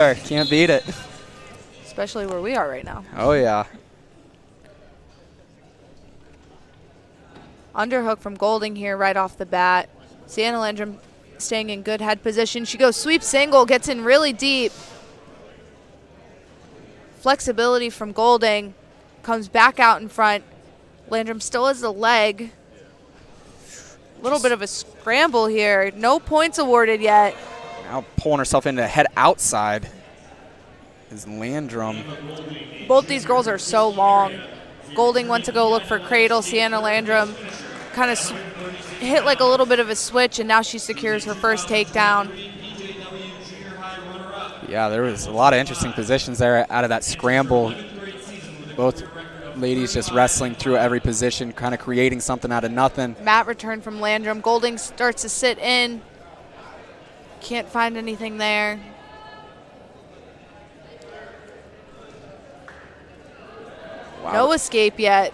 Can't beat it. Especially where we are right now. Oh, yeah. Underhook from Golding here right off the bat. Sienna Landrum staying in good head position. She goes sweep single, gets in really deep. Flexibility from Golding. Comes back out in front. Landrum still has the leg. A little bit of a scramble here. No points awarded yet. Now pulling herself into head outside is Landrum. Both these girls are so long. Golding went to go look for cradle. Sienna Landrum kind of hit like a little bit of a switch, and now she secures her first takedown. Yeah, there was a lot of interesting positions there out of that scramble. Both ladies just wrestling through every position, kind of creating something out of nothing. Mat return from Landrum. Golding starts to sit in. Can't find anything there. Wow. No escape yet.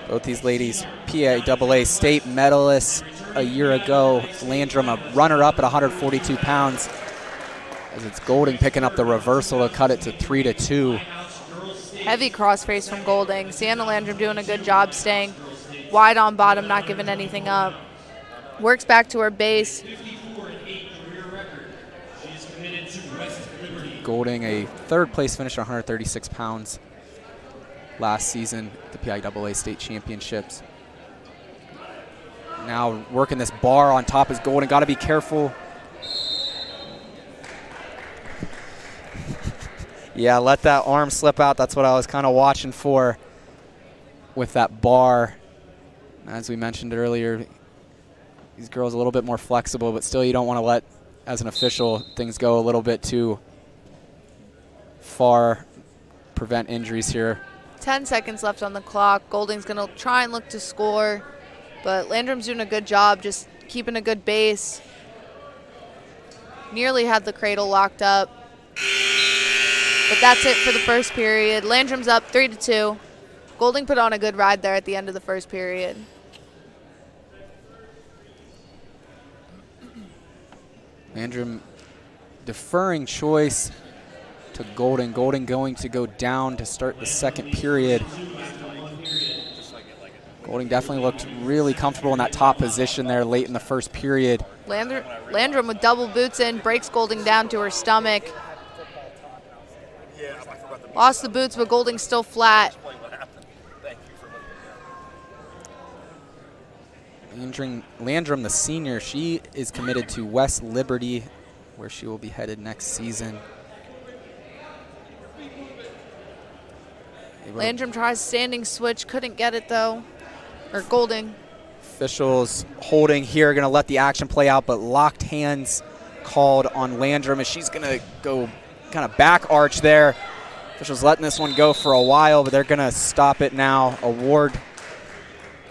Both these ladies, PAAA state medalists a year ago. Landrum, a runner-up at 142 pounds. As it's Golding picking up the reversal to cut it to 3-2. Heavy crossface from Golding. Sienna Landrum doing a good job staying wide on bottom, not giving anything up. Works back to her base. Golding, a third-place finish at 136 pounds last season at the PIAA state championships. Now working this bar on top is Golding. Got to be careful. Yeah, let that arm slip out. That's what I was kind of watching for with that bar. As we mentioned earlier, these girls a little bit more flexible, but still you don't want to let, as an official, things go a little bit too far, prevent injuries here. 10 seconds left on the clock. Golding's going to try and look to score, but Landrum's doing a good job just keeping a good base. Nearly had the cradle locked up. But that's it for the first period. Landrum's up 3-2. Golding put on a good ride there at the end of the first period. Landrum deferring choice to Golding. Golding going to go down to start the second period. Golding definitely looked really comfortable in that top position there late in the first period. Landrum with double boots in, breaks Golding down to her stomach. Lost the boots, but Golding's still flat. Landrum, the senior, she is committed to West Liberty, where she will be headed next season. Landrum tries standing switch, couldn't get it though. Or Golding. Officials holding here, going to let the action play out, but locked hands called on Landrum as she's going to go kind of back arch there. Officials letting this one go for a while, but they're going to stop it now. Award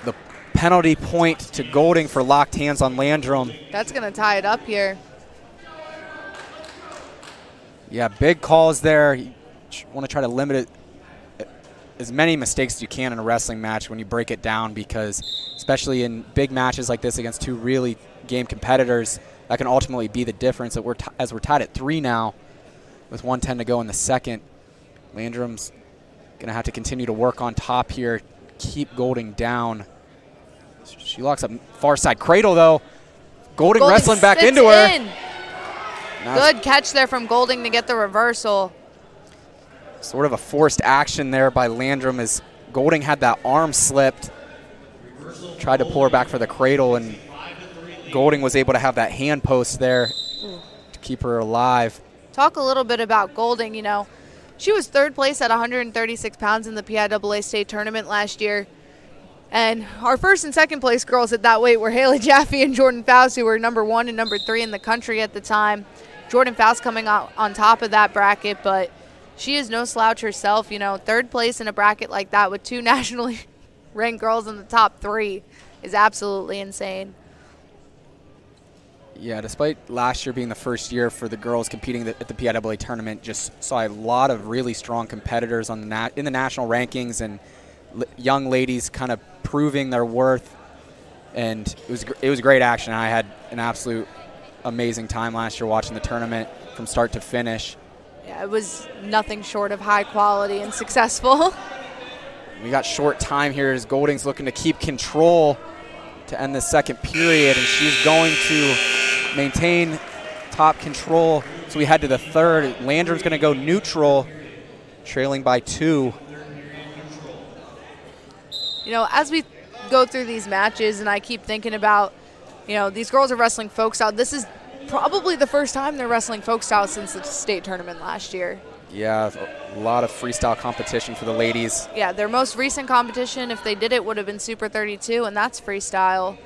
the penalty point to Golding for locked hands on Landrum. That's going to tie it up here. Yeah, big calls there. You want to try to limit it, as many mistakes as you can in a wrestling match when you break it down, because especially in big matches like this against two really game competitors, that can ultimately be the difference. As we're tied at 3 now with 1:10 to go in the second. Landrum's going to have to continue to work on top here, keep Golding down. She locks up far side cradle, though. Golding wrestling back into her. Good catch there from Golding to get the reversal. Sort of a forced action there by Landrum as Golding had that arm slipped. Tried to pull her back for the cradle, and Golding was able to have that hand post there to keep her alive. Talk a little bit about Golding, you know. She was third place at 136 pounds in the PIAA state tournament last year. And our first and second place girls at that weight were Haley Jaffe and Jordan Faust, who were number 1 and number 3 in the country at the time. Jordan Faust coming out on top of that bracket, but she is no slouch herself. You know, third place in a bracket like that with 2 nationally ranked girls in the top 3 is absolutely insane. Yeah, despite last year being the first year for the girls competing at the PIAA tournament, just saw a lot of really strong competitors on in the national rankings, and young ladies kind of proving their worth. And it was great action. I had an absolute amazing time last year watching the tournament from start to finish. Yeah, it was nothing short of high quality and successful. We got short time here as Golding's looking to keep control to end the second period, and she's going to maintain top control. So we head to the third. Landrum's going to go neutral, trailing by 2. You know, as we go through these matches and I keep thinking about, you know, these girls are wrestling folk style. This is probably the first time they're wrestling folk style since the state tournament last year. Yeah, a lot of freestyle competition for the ladies. Yeah, their most recent competition, if they did it, would have been Super 32, and that's freestyle.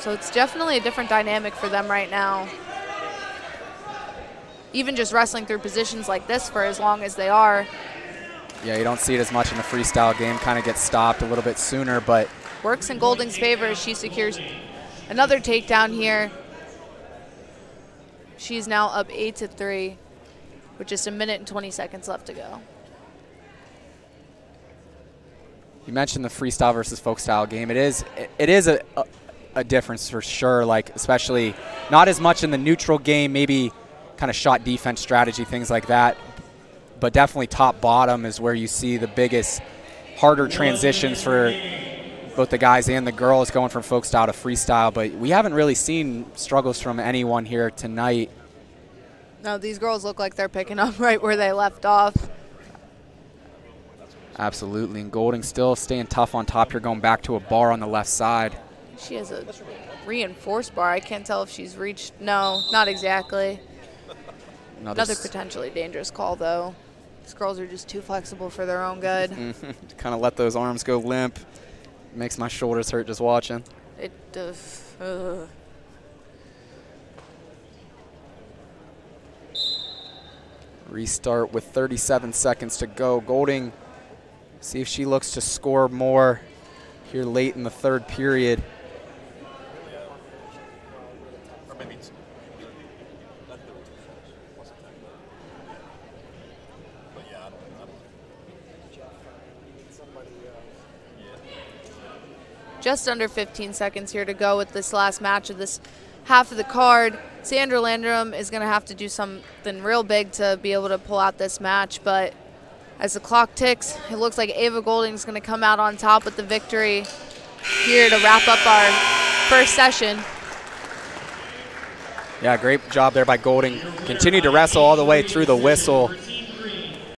So it's definitely a different dynamic for them right now. Even just wrestling through positions like this for as long as they are. Yeah, you don't see it as much in the freestyle game. Kind of gets stopped a little bit sooner, but works in Golding's favor as she secures another takedown here. She's now up 8-3 with just 1 minute and 20 seconds left to go. You mentioned the freestyle versus folk style game. It is a difference for sure, like especially not as much in the neutral game, maybe kind of shot defense strategy, things like that. But definitely top bottom is where you see the biggest, harder transitions for both the guys and the girls going from folk style to freestyle. But we haven't really seen struggles from anyone here tonight. No, these girls look like they're picking up right where they left off. Absolutely, and Golding still staying tough on top here, going back to a bar on the left side. She has a reinforced bar. I can't tell if she's reached. No, not exactly. Another potentially dangerous call, though. These girls are just too flexible for their own good. Kind of let those arms go limp. Makes my shoulders hurt just watching. It does. Restart with 37 seconds to go. Golding, see if she looks to score more here late in the third period. Just under 15 seconds here to go with this last match of this half of the card. Sandra Landrum is going to have to do something real big to be able to pull out this match, but as the clock ticks, it looks like Ava Golding is going to come out on top with the victory here to wrap up our first session. Yeah, great job there by Golding. Continued to wrestle all the way through the whistle.